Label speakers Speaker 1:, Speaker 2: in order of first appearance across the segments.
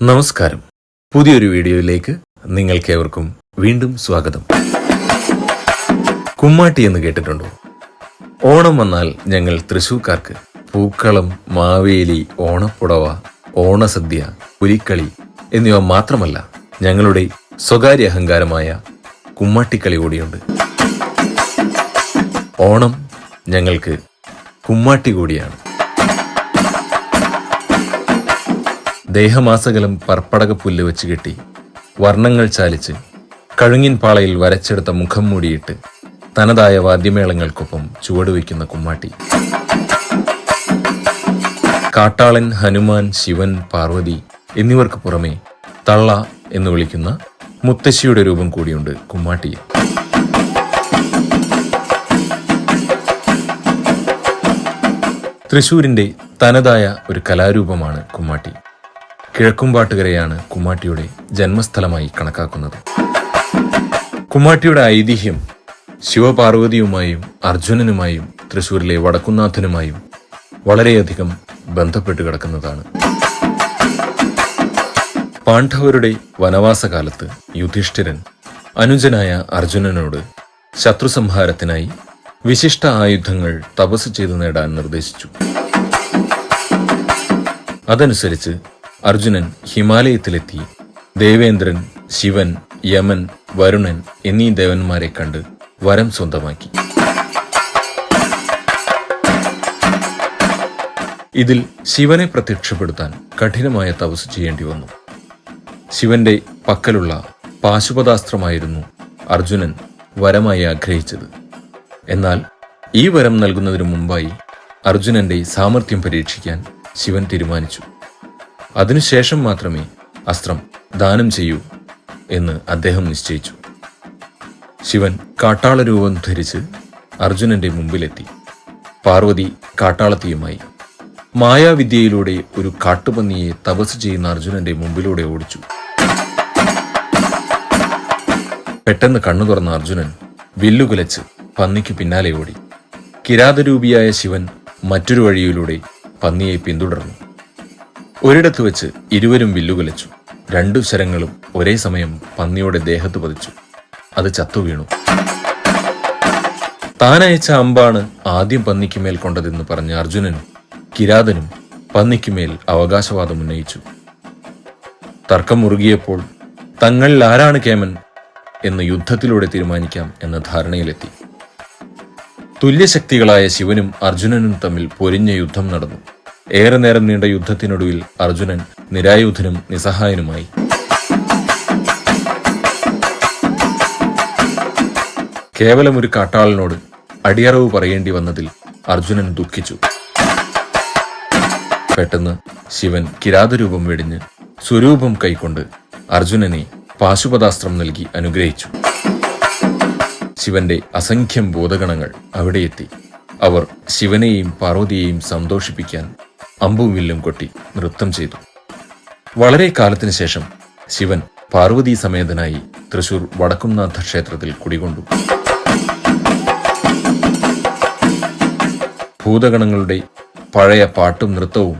Speaker 1: നമസ്കാരം. പുതിയൊരു വീഡിയോയിലേക്ക് നിങ്ങൾക്കേവർക്കും വീണ്ടും സ്വാഗതം. കുമ്മാട്ടി എന്ന് കേട്ടിട്ടുണ്ടോ? ഓണം വന്നാൽ ഞങ്ങൾ തൃശ്ശൂർക്കാർക്ക് പൂക്കളം, മാവേലി, ഓണപ്പുടവ, ഓണസദ്യ, പുലിക്കളി എന്നിവ മാത്രമല്ല, ഞങ്ങളുടെ സ്വകാര്യ അഹങ്കാരമായ കുമ്മാട്ടിക്കളി കൂടിയുണ്ട്. ഓണം ഞങ്ങൾക്ക് കുമ്മാട്ടി കൂടിയാണ്. ദേഹമാസകലം പർപ്പടക പുല്ല് വെച്ച് കെട്ടി വർണ്ണങ്ങൾ ചാലിച്ച് കഴുങ്ങിൻ പാളയിൽ വരച്ചെടുത്ത മുഖം മൂടിയിട്ട് തനതായ വാദ്യമേളങ്ങൾക്കൊപ്പം ചുവടുവയ്ക്കുന്ന കുമ്മാട്ടി. കാട്ടാളൻ, ഹനുമാൻ, ശിവൻ, പാർവതി എന്നിവർക്ക് പുറമെ തള്ള എന്ന് വിളിക്കുന്ന മുത്തശ്ശിയുടെ രൂപം കൂടിയുണ്ട് കുമ്മാട്ടിയിൽ. തൃശ്ശൂരിന്റെ തനതായ ഒരു കലാരൂപമാണ് കുമ്മാട്ടി. കിഴക്കുംപാട്ടുകരയാണ് കുമ്മാട്ടിയുടെ ജന്മസ്ഥലമായി കണക്കാക്കുന്നത്. കുമ്മാട്ടിയുടെ ഐതിഹ്യം ശിവപാർവതിയുമായും അർജുനനുമായും തൃശ്ശൂരിലെ വടക്കുന്നാഥനുമായും വളരെയധികം ബന്ധപ്പെട്ട് കിടക്കുന്നതാണ്. പാണ്ഡവരുടെ വനവാസകാലത്ത് യുധിഷ്ഠിരൻ അനുജനായ അർജുനനോട് ശത്രുസംഹാരത്തിനായി വിശിഷ്ട ആയുധങ്ങൾ തപസ് ചെയ്തു നേടാൻ നിർദ്ദേശിച്ചു. അതനുസരിച്ച് അർജുനൻ ഹിമാലയത്തിലെത്തി ദേവേന്ദ്രൻ, ശിവൻ, യമൻ, വരുണൻ എന്നീ ദേവന്മാരെ കണ്ട് വരം സ്വന്തമാക്കി. ഇതിൽ ശിവനെ പ്രത്യക്ഷപ്പെടുത്താൻ കഠിനമായ തപസ് ചെയ്യേണ്ടി വന്നു. ശിവന്റെ പക്കലുള്ള പാശുപതാസ്ത്രമായിരുന്നു അർജുനൻ വരമായി ആഗ്രഹിച്ചത്. എന്നാൽ ഈ വരം നൽകുന്നതിനു മുമ്പായി അർജുനന്റെ സാമർഥ്യം പരീക്ഷിക്കാൻ ശിവൻ തീരുമാനിച്ചു. അതിനുശേഷം മാത്രമേ അസ്ത്രം ദാനം ചെയ്യൂ എന്ന് അദ്ദേഹം നിശ്ചയിച്ചു. ശിവൻ കാട്ടാള രൂപം ധരിച്ച് അർജുനന്റെ മുമ്പിലെത്തി. പാർവതി കാട്ടാളത്തിയുമായി മായാവിദ്യയിലൂടെ ഒരു കാട്ടുപന്നിയെ തപസ് ചെയ്യുന്ന അർജുനന്റെ മുമ്പിലൂടെ ഓടിച്ചു. പെട്ടെന്ന് കണ്ണു തുറന്ന അർജുനൻ വില്ലുകുലച്ച് പന്നിക്ക് പിന്നാലെ ഓടി. കിരാതരൂപിയായ ശിവൻ മറ്റൊരു വഴിയിലൂടെ പന്നിയെ പിന്തുടർന്നു. ഒരിടത്ത് വെച്ച് ഇരുവരും വില്ലുകുലച്ചു. രണ്ടു ശരങ്ങളും ഒരേ സമയം പന്നിയുടെ ദേഹത്ത് പതിച്ചു. അത് ചത്തുവീണു. താനയച്ച അമ്പാണ് ആദ്യം പന്നിക്കുമേൽ കൊണ്ടതെന്ന് പറഞ്ഞ അർജുനനും കിരാതനും പന്നിക്കുമേൽ അവകാശവാദം ഉന്നയിച്ചു. തർക്കം മുറുകിയപ്പോൾ തങ്ങളിൽ ആരാണ് കേമൻ എന്ന് യുദ്ധത്തിലൂടെ തീരുമാനിക്കാം എന്ന ധാരണയിലെത്തി. തുല്യശക്തികളായ ശിവനും അർജുനനും തമ്മിൽ പൊരിഞ്ഞ യുദ്ധം നടന്നു. ഏറെ നേരം നീണ്ട യുദ്ധത്തിനൊടുവിൽ അർജുനൻ നിരായുധനും നിസ്സഹായനുമായി. കേവലം ഒരു കാട്ടാളനോട് അടിയറവ് പറയേണ്ടി വന്നതിൽ അർജുനൻ ദുഃഖിച്ചു. പെട്ടെന്ന് ശിവൻ കിരാതരൂപം വെടിഞ്ഞ് സ്വരൂപം കൈക്കൊണ്ട് അർജുനനെ പാശുപതാസ്ത്രം നൽകി അനുഗ്രഹിച്ചു. ശിവന്റെ അസംഖ്യം ഭൂതഗണങ്ങൾ അവിടെയെത്തി. അവർ ശിവനെയും പാർവതിയെയും സന്തോഷിപ്പിക്കാൻ അമ്പും വില്ലും കൊട്ടി നൃത്തം ചെയ്തു. വളരെ കാലത്തിനു ശേഷം ശിവൻ പാർവതീ സമേതനായി തൃശൂർ വടക്കുംനാഥ ക്ഷേത്രത്തിൽ കുടികൊണ്ടു. ഭൂതഗണങ്ങളുടെ പഴയ പാട്ടും നൃത്തവും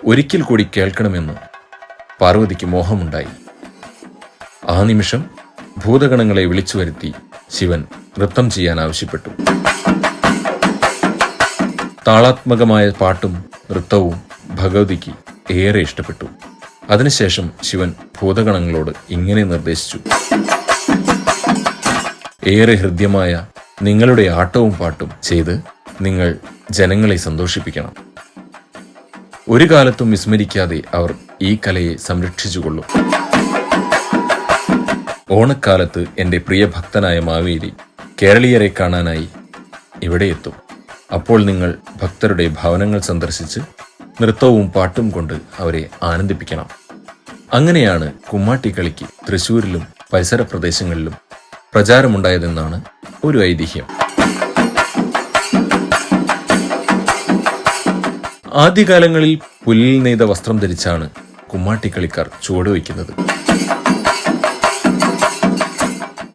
Speaker 1: ഒരിക്കൽ കൂടി കേൾക്കണമെന്ന് പാർവതിക്ക് മോഹമുണ്ടായി. ആ നിമിഷം ഭൂതഗണങ്ങളെ വിളിച്ചു വരുത്തി ശിവൻ നൃത്തം ചെയ്യാൻ ആവശ്യപ്പെട്ടു. താളാത്മകമായ പാട്ടും നൃത്തവും ഭഗവതിക്ക് ഏറെ ഇഷ്ടപ്പെട്ടു. അതിനുശേഷം ശിവൻ ഭൂതഗണങ്ങളോട് ഇങ്ങനെ നിർദ്ദേശിച്ചു: ഏറെ ഹൃദ്യമായ നിങ്ങളുടെ ആട്ടവും പാട്ടും ചെയ്ത് നിങ്ങൾ ജനങ്ങളെ സന്തോഷിപ്പിക്കണം. ഒരു കാലത്തും വിസ്മരിക്കാതെ അവർ ഈ കലയെ സംരക്ഷിച്ചുകൊള്ളും. ഓണക്കാലത്ത് എൻ്റെ പ്രിയ ഭക്തനായ മാവേലി കേരളീയരെ കാണാനായി ഇവിടെ എത്തും. അപ്പോൾ നിങ്ങൾ ഭക്തരുടെ ഭവനങ്ങൾ സന്ദർശിച്ച് നൃത്തവും പാട്ടും കൊണ്ട് അവരെ ആനന്ദിപ്പിക്കണം. അങ്ങനെയാണ് കുമ്മാട്ടിക്കളിക്ക് തൃശ്ശൂരിലും പരിസര പ്രദേശങ്ങളിലും പ്രചാരമുണ്ടായതെന്നാണ് ഒരു ഐതിഹ്യം. ആദ്യകാലങ്ങളിൽ പുല്ലിൽ നെയ്ത വസ്ത്രം ധരിച്ചാണ് കുമ്മാട്ടിക്കളിക്കാർ ചുവടുവയ്ക്കുന്നത്.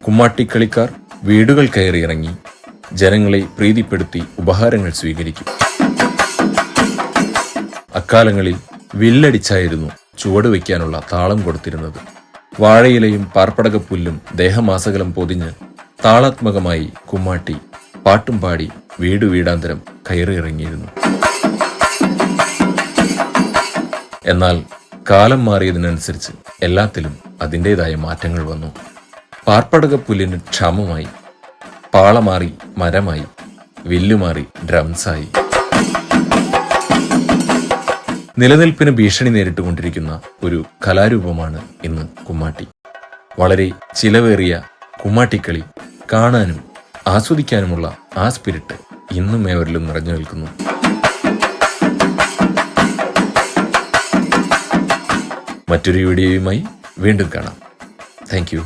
Speaker 1: കുമ്മാട്ടിക്കളിക്കാർ വീടുകൾ കയറിയിറങ്ങി ജനങ്ങളെ പ്രീതിപ്പെടുത്തി ഉപഹാരങ്ങൾ സ്വീകരിക്കും. അക്കാലങ്ങളിൽ വില്ലടിച്ചായിരുന്നു ചുവടുവെക്കാനുള്ള താളം കൊടുത്തിരുന്നത്. വാഴയിലയും പാർപ്പടകപ്പുല്ലും ദേഹമാസകലം പൊതിഞ്ഞ് താളാത്മകമായി കുമ്മാട്ടി പാട്ടും പാടി വീടു വീടാന്തരം കയറിയിറങ്ങിയിരുന്നു. എന്നാൽ കാലം മാറിയതിനനുസരിച്ച് എല്ലാത്തിലും അതിൻ്റെതായ മാറ്റങ്ങൾ വന്നു. പാർപ്പടകപ്പുല്ലിന് ക്ഷാമമായി, പാളമാറി മരമായി, വില്ലുമാറി ഡ്രംസായി. നിലനിൽപ്പിന് ഭീഷണി നേരിട്ടുകൊണ്ടിരിക്കുന്ന ഒരു കലാരൂപമാണ് ഇന്ന് കുമ്മാട്ടി. വളരെ ചിലവേറിയ കുമ്മാട്ടിക്കളി കാണാനും ആസ്വദിക്കാനുമുള്ള ആ സ്പിരിറ്റ് ഇന്നും ഏവരിലും നിറഞ്ഞു നിൽക്കുന്നു. മറ്റൊരു വീഡിയോയുമായി വീണ്ടും കാണാം. Thank you.